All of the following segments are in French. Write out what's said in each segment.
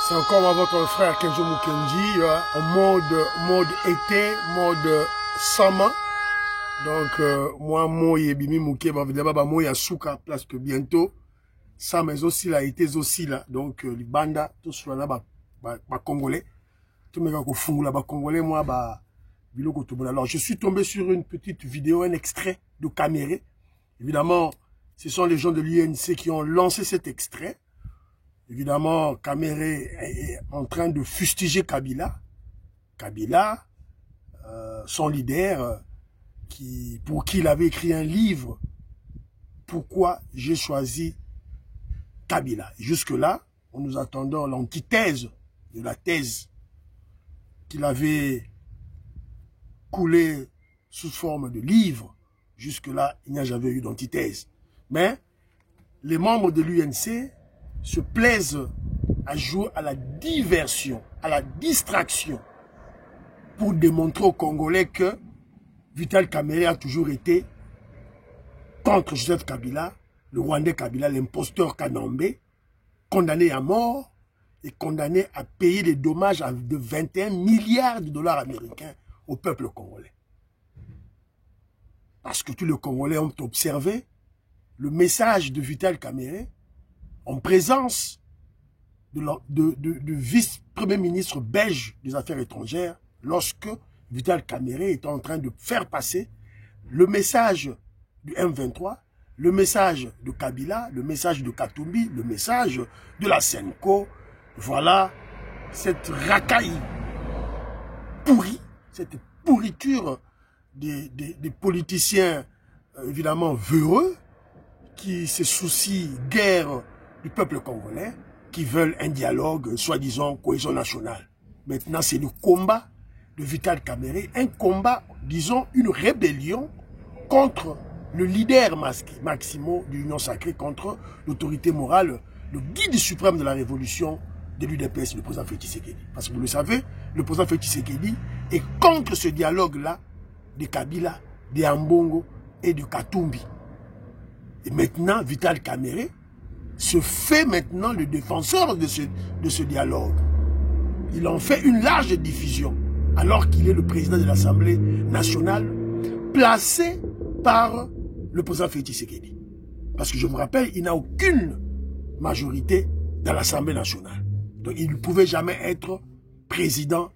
C'est encore votre frère Kenzo Mukendi, en mode été, mode summer. Donc, moi, moi, Bimi Mouké, moi, ya souka, parce que bientôt, ça, mais aussi là, été aussi là. Donc, les bandas, tout cela là, bah, congolais. Tout le monde qui là, bah, congolais, moi, bah, alors, je suis tombé sur une petite vidéo, un extrait de Caméré. Évidemment, ce sont les gens de l'UNC qui ont lancé cet extrait. Évidemment, Caméré est en train de fustiger Kabila. Kabila, son leader, pour qui il avait écrit un livre, Pourquoi j'ai choisi Kabila. Jusque-là, on nous attendant l'antithèse de la thèse qu'il avait coulée sous forme de livre. Jusque-là, il n'y a jamais eu d'antithèse. Mais les membres de l'UNC se plaisent à jouer à la diversion, à la distraction, pour démontrer aux Congolais que Vital Kamerhe a toujours été contre Joseph Kabila, le Rwandais Kabila, l'imposteur Kanambé, condamné à mort et condamné à payer des dommages de 21 milliards de dollars américains au peuple congolais. Parce que tous les Congolais ont observé le message de Vital Kamerhe en présence du vice-premier ministre belge des Affaires étrangères, lorsque Vital Kamerhe était en train de faire passer le message du M23, le message de Kabila, le message de Katumbi, le message de la Senko. Voilà cette racaille pourrie, cette pourriture des politiciens évidemment véreux qui se soucient guère du peuple congolais, qui veulent un dialogue, soi-disant cohésion nationale. Maintenant, c'est le combat de Vital Kamerhe, un combat, disons, une rébellion contre le leader Maximo de l'Union sacrée, contre l'autorité morale, le guide suprême de la révolution de l'UDPS, le président Félix Tshisekedi. Parce que vous le savez, le président Félix Tshisekedi est contre ce dialogue-là de Kabila, de Ambongo et de Katumbi. Et maintenant, Vital Kamerhe se fait maintenant le défenseur de ce dialogue. Il en fait une large diffusion, alors qu'il est le président de l'Assemblée nationale, placé par le président Félix Tshisekedi. Parce que je vous rappelle, il n'a aucune majorité dans l'Assemblée nationale. Donc il ne pouvait jamais être président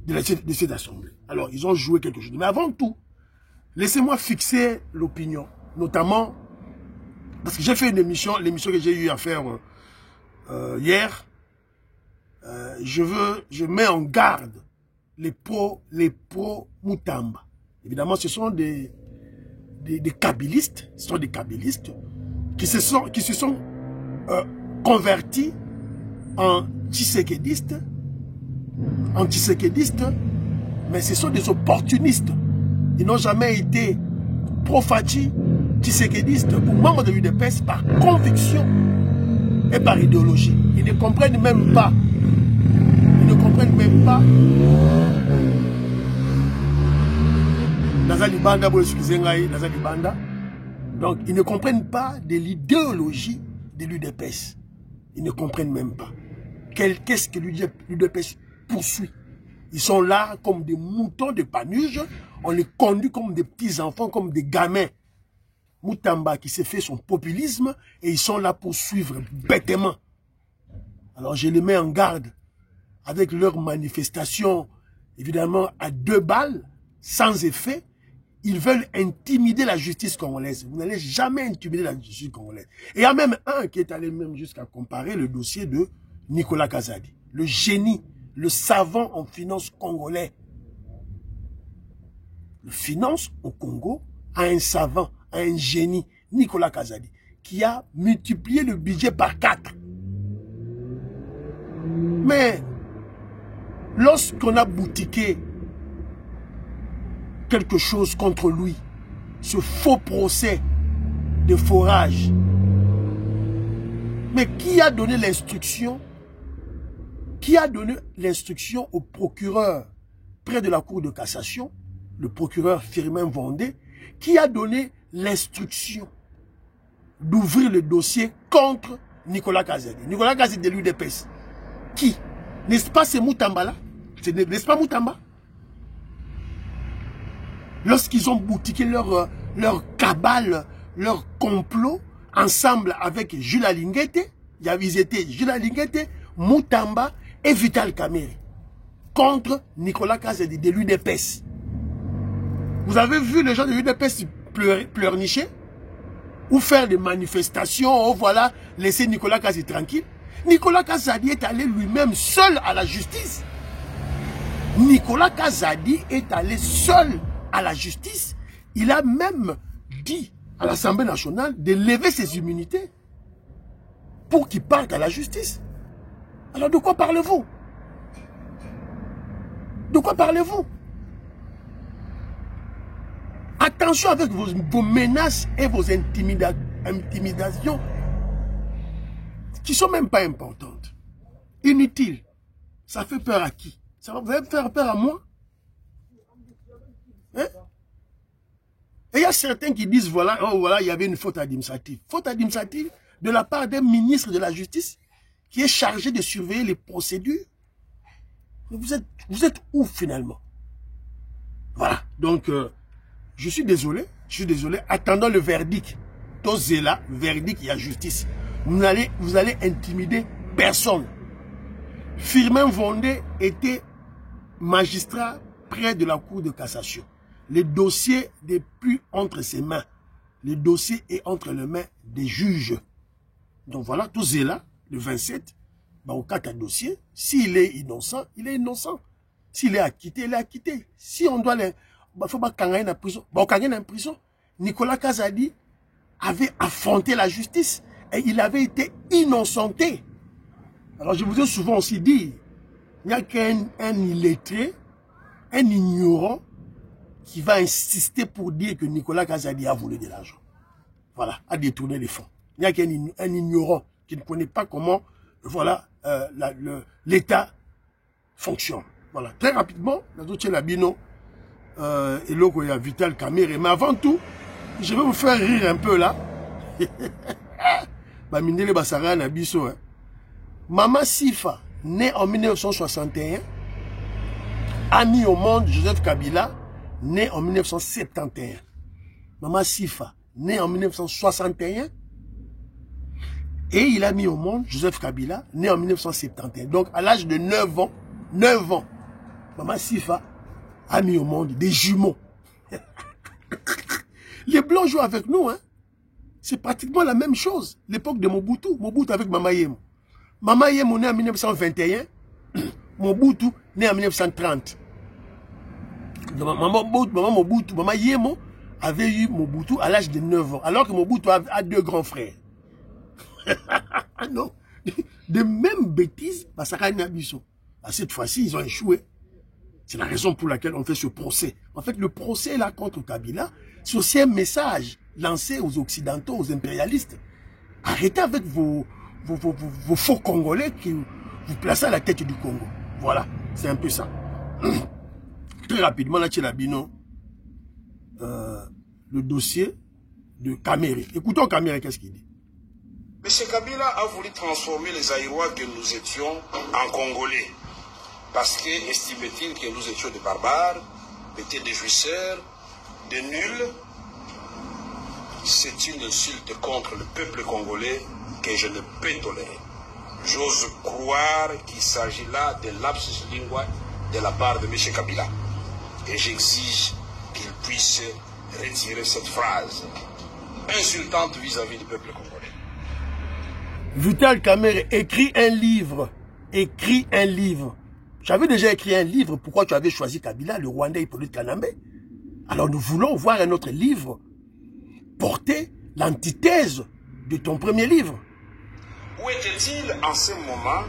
de cette assemblée. Alors ils ont joué quelque chose. Mais avant tout, laissez-moi fixer l'opinion, notamment parce que j'ai fait une émission, l'émission que j'ai eu à faire hier. Je mets en garde les pro Mutamba. Évidemment, ce sont des kabylistes, qui se sont convertis en tshisekédistes, mais ce sont des opportunistes. Ils n'ont jamais été pro-Fachi, tshisekédistes ou membres de l'UDPS par conviction et par idéologie. Ils ne comprennent même pas. Donc, ils ne comprennent pas de l'idéologie de l'UDPS. Ils ne comprennent même pas. Qu'est-ce que l'UDPS poursuit? Ils sont là comme des moutons de Panurge. On les conduit comme des petits-enfants, comme des gamins. Mutamba qui s'est fait son populisme et ils sont là pour suivre bêtement. Alors, je les mets en garde avec leurs manifestations, évidemment, à 2 balles, sans effet. Ils veulent intimider la justice congolaise. Vous n'allez jamais intimider la justice congolaise. Et il y a même un qui est allé même jusqu'à comparer le dossier de Nicolas Kazadi. Le génie, le savant en finance congolais. Le finance au Congo a un savant, a un génie, Nicolas Kazadi, qui a multiplié le budget par 4. Mais lorsqu'on a boutiqué quelque chose contre lui, ce faux procès de forage, mais qui a donné l'instruction? Qui a donné l'instruction au procureur près de la cour de cassation, le procureur Firmin Vendée, qui a donné l'instruction d'ouvrir le dossier contre Nicolas Kazadi. Nicolas Kazadi de l'UDPS. Qui? N'est-ce pas c'est Moutamba là? N'est-ce pas Moutamba? Lorsqu'ils ont boutiqué leur cabale, leur complot, ensemble avec Jules Alinguete, ils étaient Jules Alinguete, Moutamba et Vital Kamerhe, contre Nicolas Kazadi de l'UDPS. Vous avez vu les gens de l'UDPS pleurnicher ou faire des manifestations, voilà, laisser Nicolas Kazadi tranquille. Nicolas Kazadi est allé lui-même seul à la justice. Nicolas Kazadi est allé seul à la justice. Il a même dit à l'Assemblée nationale de lever ses immunités pour qu'il parte à la justice. Alors de quoi parlez-vous? De quoi parlez-vous? Attention avec vos menaces et vos intimidations qui ne sont même pas importantes. Inutiles. Ça fait peur à qui? Ça va faire peur à moi? Hein? Et il y a certains qui disent, voilà, oh, voilà, il y avait une faute administrative. Faute administrative de la part d'un ministre de la Justice qui est chargé de surveiller les procédures. Mais vous êtes où finalement? Voilà. Donc, je suis désolé. Attendons le verdict. Tosez là, verdict, il y a justice. Vous allez intimider personne. Firmin Vondé était magistrat près de la Cour de cassation. Le dossier n'est plus entre ses mains. Le dossier est entre les mains des juges. Donc voilà, Tosé là, le 27, au cas d'un dossier, s'il est innocent, il est innocent. S'il est acquitté, il est acquitté. Si on doit il ne faut pas qu'il en prison. En prison. Nicolas Kazadi avait affronté la justice et il avait été innocenté. Alors je vous ai souvent aussi dit, il n'y a qu'un illettré, un ignorant qui va insister pour dire que Nicolas Kazadi a volé de l'argent. Voilà, a détourné les fonds. Il n'y a qu'un ignorant qui ne connaît pas comment voilà, l'État fonctionne. Voilà, très rapidement, la Doche Labino et l'autre, il y a Vital Kamerhe. Mais avant tout, je vais vous faire rire un peu là. Bamindele Basara Nabiso. Maman Sifa, née en 1961, a mis au monde Joseph Kabila, né en 1971. Maman Sifa, né en 1961, et il a mis au monde Joseph Kabila, né en 1971. Donc, à l'âge de 9 ans, Maman Sifa a mis au monde des jumeaux. Les Blancs jouent avec nous, hein. C'est pratiquement la même chose. L'époque de Mobutu. Mobutu avec Mama Yemo. Mama Yemo né en 1921. Mobutu né en 1930. Mama Yemo avait eu Mobutu à l'âge de 9 ans. Alors que Mobutu a 2 grands frères. Non. De mêmes bêtises, cette fois-ci, ils ont échoué. C'est la raison pour laquelle on fait ce procès. En fait, le procès là contre Kabila, c'est aussi un message lancé aux Occidentaux, aux impérialistes. Arrêtez avec vos faux Congolais qui vous placez à la tête du Congo. Voilà, c'est un peu ça. Très rapidement, là, Tchelabino, le dossier de Kamerhe. Écoutons Kamerhe, qu'est-ce qu'il dit. M. Kabila a voulu transformer les Aïrois que nous étions en Congolais. Parce que estimait-il que nous étions des barbares, étaient des jouisseurs, des nuls. C'est une insulte contre le peuple congolais que je ne peux tolérer. J'ose croire qu'il s'agit là de lapsus lingua de la part de M. Kabila. Et j'exige qu'il puisse retirer cette phrase insultante vis-à-vis du peuple congolais. Vital Kamerhe écrit un livre. Écrit un livre. J'avais déjà écrit un livre. Pourquoi tu avais choisi Kabila, le Rwandais Hippolyte Kanambe? Alors nous voulons voir un autre livre porter l'antithèse de ton premier livre. Où était-il en ce moment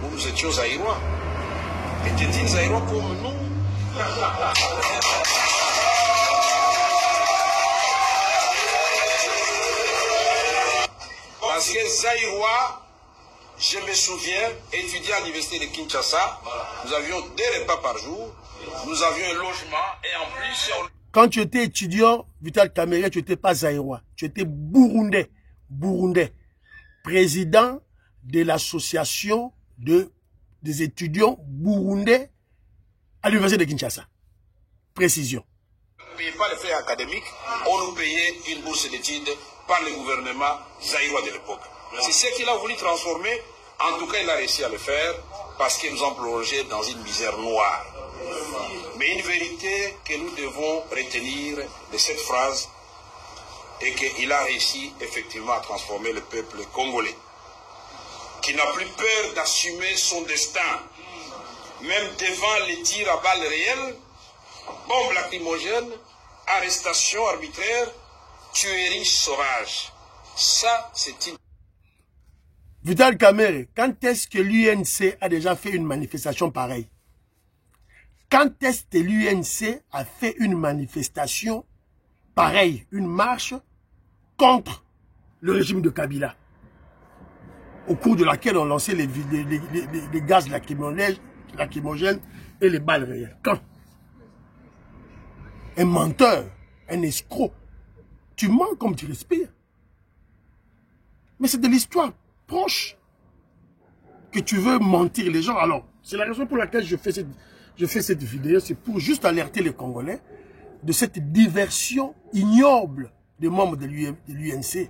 où nous étions Aïrois? Étaient-ils Aïrois comme nous? Parce que Zaïrois, je me souviens, étudiant à l'université de Kinshasa, nous avions 2 repas par jour, nous avions un logement et en plus... Quand tu étais étudiant, Vital Kamerhe, tu n'étais pas Zaïrois, tu étais Burundais, président de l'association de des étudiants burundais à l'université de Kinshasa. Précision. On ne payait pas les frais académiques, on nous payait une bourse d'études par le gouvernement zaïrois de l'époque. C'est ce qu'il a voulu transformer. En tout cas, il a réussi à le faire parce qu'ils nous ont plongé dans une misère noire. Mais une vérité que nous devons retenir de cette phrase est qu'il a réussi effectivement à transformer le peuple congolais, qui n'a plus peur d'assumer son destin, même devant les tirs à balles réelles, bombes lacrymogènes, arrestations arbitraires, tueries sauvages. Ça, c'est une... Vital Kamerhe, quand est-ce que l'UNC a déjà fait une manifestation pareille? Quand est-ce que l'UNC a fait une manifestation pareille, une marche contre le régime de Kabila, au cours de laquelle on lançait les gaz lacrymogènes et les balles réelles? Quand? Un menteur, un escroc. Tu mens comme tu respires. Mais c'est de l'histoire proche que tu veux mentir les gens. Alors, c'est la raison pour laquelle je fais cette vidéo. C'est pour juste alerter les Congolais de cette diversion ignoble des membres de l'UNC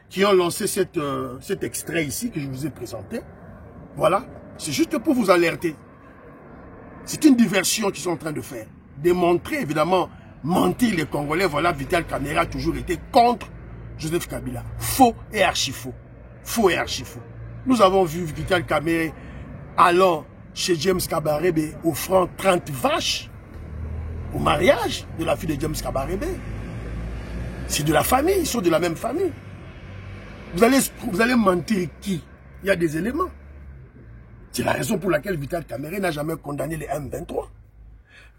qui ont lancé cet extrait ici que je vous ai présenté. Voilà. C'est juste pour vous alerter. C'est une diversion qu'ils sont en train de faire. Démontrer, évidemment, mentir les Congolais. Voilà, Vital Kamerhe a toujours été contre Joseph Kabila. Faux et archi-faux. Faux et archi-faux. Nous avons vu Vital Kamerhe allant chez James Kabarebe offrant 30 vaches au mariage de la fille de James Kabarebe. C'est de la famille, ils sont de la même famille. Vous allez mentir qui? Il y a des éléments. C'est la raison pour laquelle Vital Kamerhe n'a jamais condamné les M23.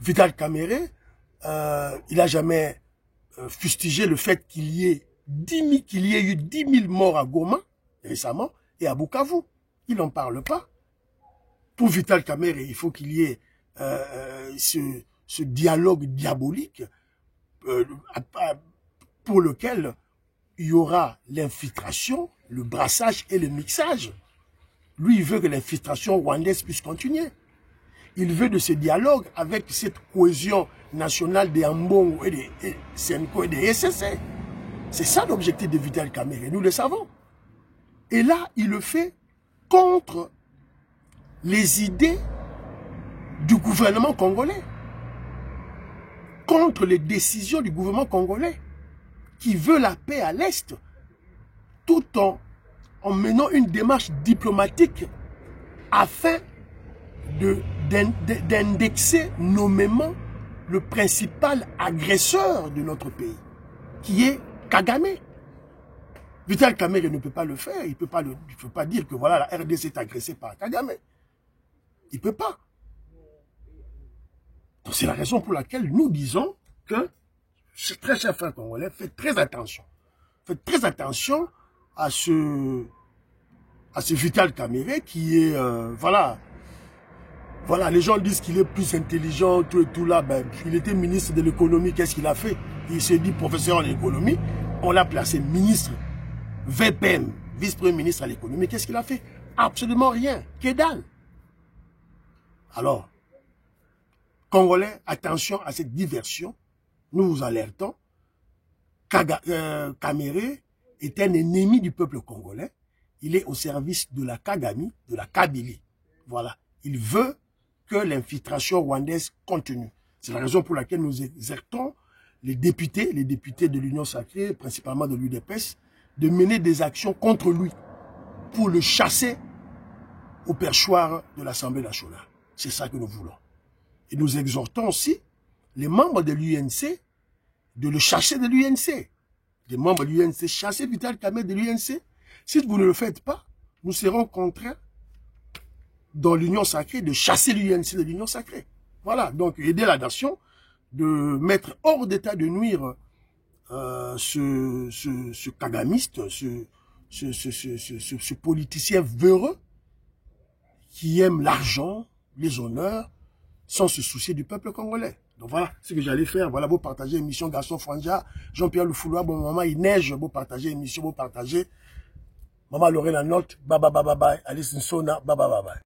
Vital Kamerhe, il n'a jamais fustigé le fait qu'il y ait eu 10 000 morts à Goma récemment et à Bukavu. Il n'en parle pas. Pour Vital Kamerhe, il faut qu'il y ait ce dialogue diabolique pour lequel il y aura l'infiltration, le brassage et le mixage. Lui, il veut que l'infiltration rwandaise puisse continuer. Il veut de ce dialogue avec cette cohésion nationale des Ambongo et des Senko et des SSC. C'est ça l'objectif de Vital Kamerhe, nous le savons. Et là, il le fait contre les idées du gouvernement congolais, contre les décisions du gouvernement congolais, qui veut la paix à l'Est, tout en menant une démarche diplomatique afin d'indexer nommément le principal agresseur de notre pays, qui est Kagame. Vital Kamerhe ne peut pas le faire, il ne peut pas dire que voilà, la RDC est agressée par Kagame. Il ne peut pas. Donc c'est la raison pour laquelle nous disons que, très cher frère congolais, faites très attention. Faites très attention à ce Vital Kamerhe qui est, voilà, les gens disent qu'il est plus intelligent, tout et tout là, ben, il était ministre de l'économie, qu'est-ce qu'il a fait? Il s'est dit professeur en économie, on l'a placé ministre, VPM, vice-premier ministre à l'économie, qu'est-ce qu'il a fait? Absolument rien, que dalle. Alors, Congolais, attention à cette diversion, nous vous alertons, Kamerhe est un ennemi du peuple congolais, il est au service de la Kagame, de la Kabylie, voilà, il veut que l'infiltration rwandaise continue. C'est la raison pour laquelle nous exerçons les députés de l'Union sacrée, principalement de l'UDPS, de mener des actions contre lui pour le chasser au perchoir de l'Assemblée nationale. C'est ça que nous voulons. Et nous exhortons aussi les membres de l'UNC de le chasser de l'UNC. Les membres de l'UNC, chasser Vital Kamerhe de l'UNC. Si vous ne le faites pas, nous serons contraints dans l'Union sacrée de chasser l'UNC de l'Union sacrée. Voilà, donc aider la nation de mettre hors d'état de nuire ce kagamiste, ce politicien véreux qui aime l'argent, les honneurs, sans se soucier du peuple congolais. Donc voilà ce que j'allais faire. Voilà, vous partagez l'émission Gaston Franja, Jean-Pierre Lufoulois, bon maman, il neige, vous partagez l'émission, vous partagez. Maman Lorraine la note, bye bye bye bye bye, Alice Nsona, bye bye bye bye.